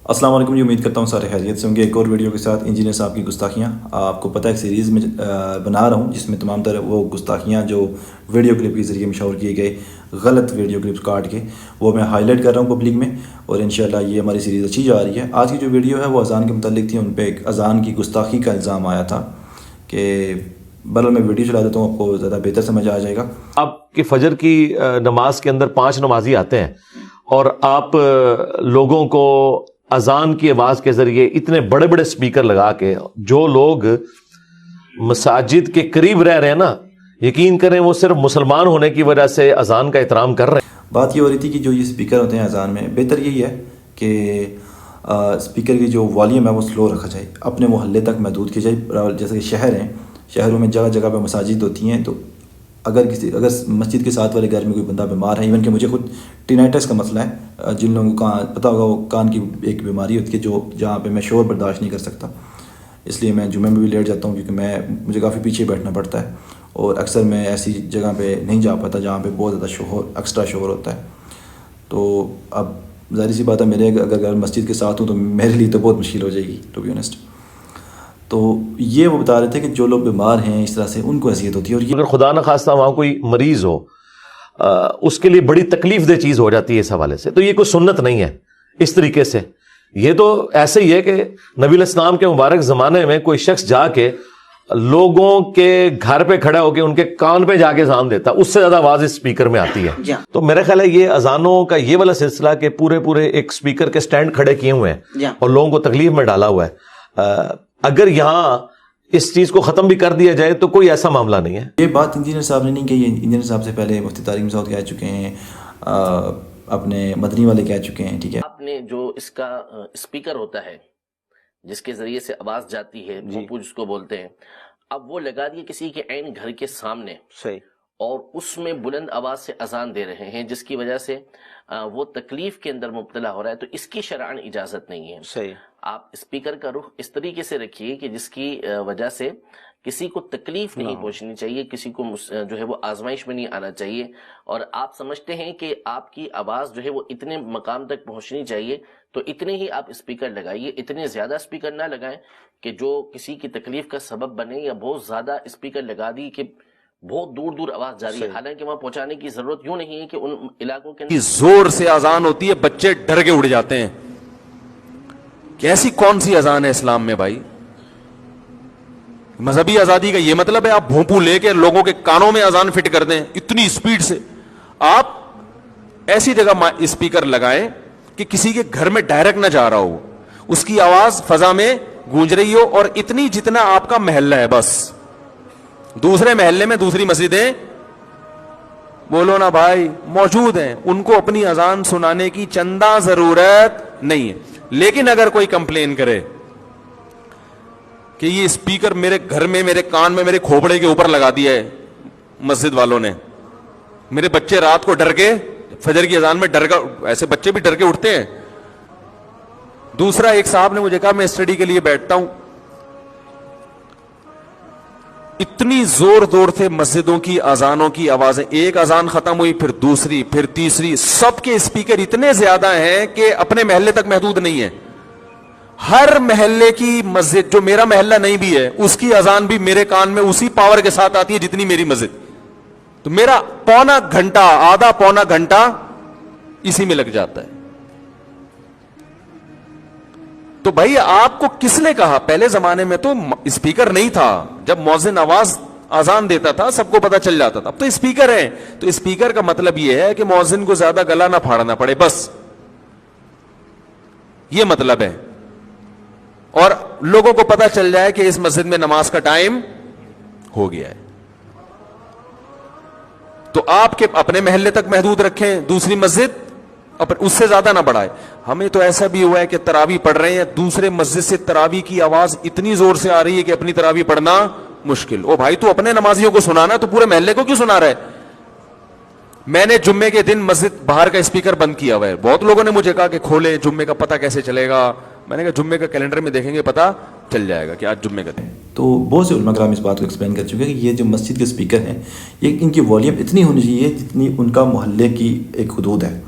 السلام علیکم جی، امید کرتا ہوں سارے خیریت سے ہوں گے۔ ایک اور ویڈیو کے ساتھ انجینئر صاحب کی گستاخیاں، آپ کو پتہ ہے ایک سیریز میں بنا رہا ہوں جس میں تمام تر وہ گستاخیاں جو ویڈیو کلپ کے ذریعے مشہور کیے گئے، غلط ویڈیو کلپس کاٹ کے وہ میں ہائی لائٹ کر رہا ہوں پبلک میں، اور انشاءاللہ یہ ہماری سیریز اچھی جا رہی ہے۔ آج کی جو ویڈیو ہے وہ اذان کے متعلق تھی، ان پہ ایک اذان کی گستاخی کا الزام آیا تھا کہ بہرحال میں ویڈیو چلا دیتا ہوں، آپ کو زیادہ بہتر سمجھ آ جائے گا۔ آپ کی فجر کی نماز کے اندر 5 نمازی آتے ہیں اور آپ لوگوں کو اذان کی آواز کے ذریعے اتنے بڑے بڑے سپیکر لگا کے، جو لوگ مساجد کے قریب رہ رہے ہیں نا، یقین کریں وہ صرف مسلمان ہونے کی وجہ سے اذان کا احترام کر رہے ہیں۔ بات یہ ہو رہی تھی کہ جو یہ سپیکر ہوتے ہیں اذان میں، بہتر یہی ہے کہ سپیکر کی جو والیوم ہے وہ سلو رکھا جائے، اپنے محلے تک محدود کی جائے۔ جیسے کہ شہر ہیں، شہروں میں جگہ جگہ پہ مساجد ہوتی ہیں، تو اگر مسجد کے ساتھ والے گھر میں کوئی بندہ بیمار ہے، ایون کہ مجھے خود ٹینائٹس کا مسئلہ ہے، جن لوگوں کو پتہ ہوگا وہ کان کی ایک بیماری ہوتی ہے جہاں پہ میں شور برداشت نہیں کر سکتا، اس لیے میں جمعے میں بھی لیٹ جاتا ہوں کیونکہ مجھے کافی پیچھے بیٹھنا پڑتا ہے، اور اکثر میں ایسی جگہ پہ نہیں جا پاتا جہاں پہ بہت زیادہ ایکسٹرا شور ہوتا ہے۔ تو اب ظاہر سی بات ہے، میرے اگر مسجد کے ساتھ ہوں تو میرے لیے تو بہت مشکل ہو جائے گی ٹو بی آنیسٹ۔ تو یہ وہ بتا رہے تھے کہ جو لوگ بیمار ہیں اس طرح سے ان کو اذیت ہوتی ہے، اور یہ اگر خدا نہ خواستہ وہاں کوئی مریض ہو، اس کے لیے بڑی تکلیف دہ چیز ہو جاتی ہے اس حوالے سے، تو یہ کوئی سنت نہیں ہے اس طریقے سے۔ یہ تو ایسے ہی ہے کہ نبی علیہ السلام کے مبارک زمانے میں کوئی شخص جا کے لوگوں کے گھر پہ کھڑا ہو کے ان کے کان پہ جا کے اذان دیتا، اس سے زیادہ آواز اس سپیکر میں آتی ہے۔ تو میرا خیال ہے یہ اذانوں کا یہ والا سلسلہ کہ پورے ایک سپیکر کے سٹینڈ کھڑے کیے ہوئے ہیں اور لوگوں کو تکلیف میں ڈالا ہوا ہے، اگر یہاں اس چیز کو ختم بھی کر دیا جائے تو کوئی ایسا معاملہ نہیں ہے۔ یہ بات انجینئر صاحب نے نہیں کہی ہے، انجینئر صاحب سے پہلے مفتی طارق مسعود کہہ چکے ہیں، اپنے مدنی والے کہہ چکے ہیں، ٹھیک ہے۔ آپ نے جو اس کا اسپیکر ہوتا ہے جس کے ذریعے سے آواز جاتی ہے، بھوپو جس کو بولتے ہیں، اب وہ لگا دیے کسی کے عین گھر کے سامنے، صحیح، اور اس میں بلند آواز سے اذان دے رہے ہیں، جس کی وجہ سے وہ تکلیف کے اندر مبتلا ہو رہا ہے، تو اس کی شرعاً اجازت نہیں ہے۔ صحیح، آپ اسپیکر کا رخ اس طریقے سے رکھیے کہ جس کی وجہ سے کسی کو تکلیف نہیں پہنچنی چاہیے، کسی کو جو ہے وہ آزمائش میں نہیں آنا چاہیے، اور آپ سمجھتے ہیں کہ آپ کی آواز جو ہے وہ اتنے مقام تک پہنچنی چاہیے، تو اتنے ہی آپ اسپیکر لگائیے، اتنے زیادہ اسپیکر نہ لگائیں کہ جو کسی کی تکلیف کا سبب بنے، یا بہت زیادہ اسپیکر لگا دی کہ بہت دور دور آواز جاری ہے، حالانکہ وہاں پہنچانے کی ضرورت یوں نہیں ہے کہ ان علاقوں کے اندر زور سے اذان ہوتی ہے، بچے ڈر کے اڑ جاتے ہیں کہ ایسی کون سی اذان ہے اسلام میں بھائی؟ مذہبی آزادی کا یہ مطلب ہے آپ بھونپو لے کے لوگوں کے کانوں میں اذان فٹ کر دیں اتنی سپیڈ سے؟ آپ ایسی جگہ اسپیکر لگائیں کہ کسی کے گھر میں ڈائریکٹ نہ جا رہا ہو، اس کی آواز فضا میں گونج رہی ہو، اور اتنی جتنا آپ کا محلہ ہے بس، دوسرے محلے میں دوسری مسجدیں بولو نا بھائی موجود ہیں، ان کو اپنی اذان سنانے کی چندہ ضرورت نہیں ہے۔ لیکن اگر کوئی کمپلین کرے کہ یہ اسپیکر میرے گھر میں، میرے کان میں، میرے کھوپڑے کے اوپر لگا دیا ہے مسجد والوں نے، میرے بچے رات کو ڈر کے فجر کی اذان میں ایسے بچے بھی ڈر کے اٹھتے ہیں۔ دوسرا ایک صاحب نے مجھے کہا میں اسٹڈی کے لیے بیٹھتا ہوں، اتنی زور سے مسجدوں کی اذانوں کی آوازیں، ایک اذان ختم ہوئی پھر دوسری پھر تیسری، سب کے اسپیکر اتنے زیادہ ہیں کہ اپنے محلے تک محدود نہیں ہے۔ ہر محلے کی مسجد، جو میرا محلہ نہیں بھی ہے، اس کی اذان بھی میرے کان میں اسی پاور کے ساتھ آتی ہے جتنی میری مسجد، تو میرا پونا گھنٹہ، آدھا پونا گھنٹہ اسی میں لگ جاتا ہے۔ تو بھائی آپ کو کس نے کہا؟ پہلے زمانے میں تو اسپیکر نہیں تھا، جب مؤذن اذان دیتا تھا سب کو پتا چل جاتا تھا، اب تو اسپیکر ہے، تو اسپیکر کا مطلب یہ ہے کہ مؤذن کو زیادہ گلا نہ پھاڑنا پڑے، بس یہ مطلب ہے، اور لوگوں کو پتا چل جائے کہ اس مسجد میں نماز کا ٹائم ہو گیا ہے۔ تو آپ کے اپنے محلے تک محدود رکھیں، دوسری مسجد اس سے زیادہ نہ بڑھائے۔ ہمیں تو ایسا بھی ہوا ہے کہ تراویح پڑھ رہے ہیں، دوسرے مسجد سے تراویح کی آواز اتنی زور سے آ رہی ہے کہ اپنی تراویح پڑھنا مشکل۔ او بھائی تو اپنے نمازیوں کو سنانا، تو پورے محلے کو کیوں سنا رہا ہے؟ میں نے جمعے کے دن مسجد باہر کا اسپیکر بند کیا ہوا ہے، بہت لوگوں نے مجھے کہا کہ کھولے، جمعے کا پتہ کیسے چلے گا؟ میں نے کہا جمعے کا کیلنڈر میں دیکھیں گے پتہ چل جائے گا کہ آج جمعے کا دن۔ تو بہت سے علماء کرام اس بات کو ایکسپلین کر چکے ہیں کہ یہ جو مسجد کے اسپیکر ہیں، یہ ان کی والیوم اتنی ہونی چاہیے جتنی ان کا محلے کی ایک حدود ہے،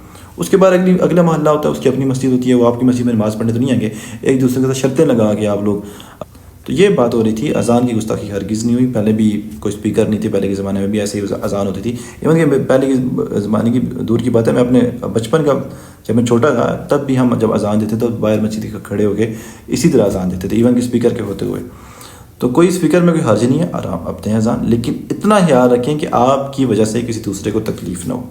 اس کے بعد اگلا محلہ ہوتا ہے، اس کی اپنی مسجد ہوتی ہے، وہ آپ کی مسجد میں نماز پڑھنے تو نہیں آئیں گے، ایک دوسرے کے ساتھ شرطیں لگا کے آپ لوگ. تو یہ بات ہو رہی تھی. اذان کی گستاخی ہرگز نہیں ہوئی. پہلے بھی کوئی اسپیکر نہیں تھے، پہلے کے زمانے میں بھی ایسے ہی اذان ہوتی تھی. ایون کہ پہلے کے زمانے کی دور کی بات ہے، میں اپنے بچپن کا جب میں چھوٹا تھا تب بھی ہم جب اذان دیتے تو باہر مسجد کے کھڑے ہو کے اسی طرح اذان دیتے تھے، ایون کہ اسپیکر کے ہوتے ہوئے. تو کوئی اسپیکر میں کوئی حرج نہیں ہے، آرام اب دیں اذان، لیکن اتنا خیال رکھیں کہ آپ کی وجہ سے کسی دوسرے کو تکلیف نہ ہو.